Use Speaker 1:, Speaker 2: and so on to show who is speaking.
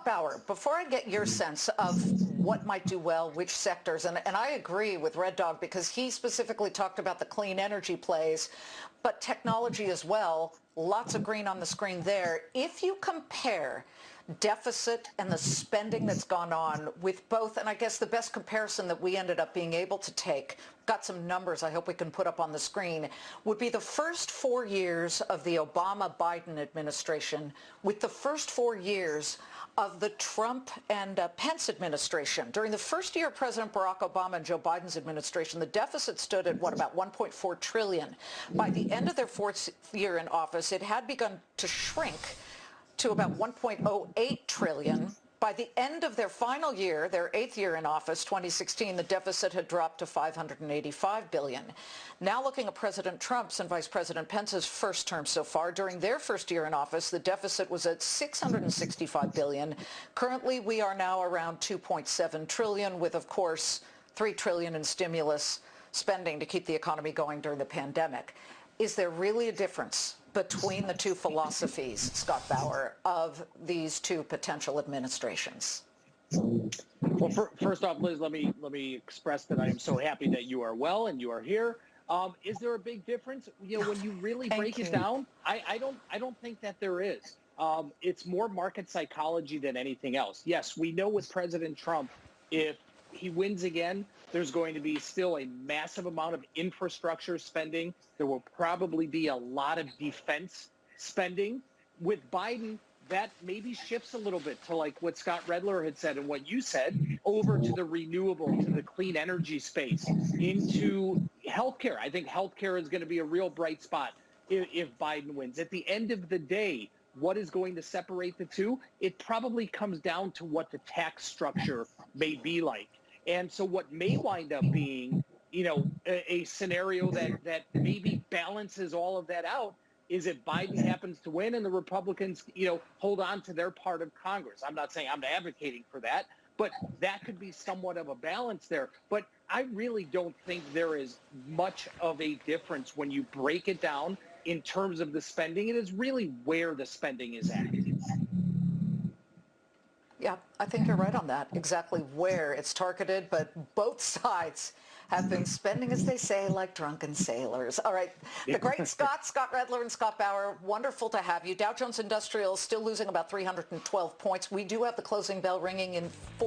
Speaker 1: Scott Bauer, before I get your sense of what might do well, which sectors, and I agree with Red Dog because he specifically talked about the clean energy plays, but technology as well, lots of green on the screen there. If you compare deficit and the spending that's gone on with both, and I guess the best comparison that we ended up being able to take, got some numbers I hope we can put up on the screen, would be the first 4 years of the Obama-Biden administration with the first 4 years of the Trump and Pence administration. During the first year of President Barack Obama and Joe Biden's administration, the deficit stood at, about $1.4 trillion. By the end of their fourth year in office, it had begun to shrink to about $1.08 trillion. By the end of their final year, their eighth year in office, 2016, the deficit had dropped to $585 billion. Now looking at President Trump's and Vice President Pence's first term so far, during their first year in office, the deficit was at $665 billion. Currently, we are now around $2.7 trillion with, of course, $3 trillion in stimulus spending to keep the economy going during the pandemic. Is there really a difference between the two philosophies, Scott Bauer, of these two potential administrations?
Speaker 2: Well, first off, Liz, let me express that I am so happy that you are well and you are here. Is there a big difference? You know, when you really break it down, I don't think that there is. It's more market psychology than anything else. Yes, we know with President Trump, if he wins again, there's going to be still a massive amount of infrastructure spending. There will probably be a lot of defense spending. With Biden, that maybe shifts a little bit to like what Scott Redler had said and what you said, over to the renewable, to the clean energy space, into healthcare. I think healthcare is going to be a real bright spot if Biden wins. At the end of the day, what is going to separate the two? It probably comes down to what the tax structure may be like. And so what may wind up being, you know, a scenario that maybe balances all of that out is if Biden happens to win and the Republicans, you know, hold on to their part of Congress. I'm not saying I'm advocating for that, but that could be somewhat of a balance there. But I really don't think there is much of a difference when you break it down in terms of the spending. It is really where the spending is at.
Speaker 1: Yeah, I think you're right on that. Exactly where it's targeted, but both sides have been spending, as they say, like drunken sailors. All right, the great Scott Redler and Scott Bauer, wonderful to have you. Dow Jones Industrial still losing about 312 points. We do have the closing bell ringing in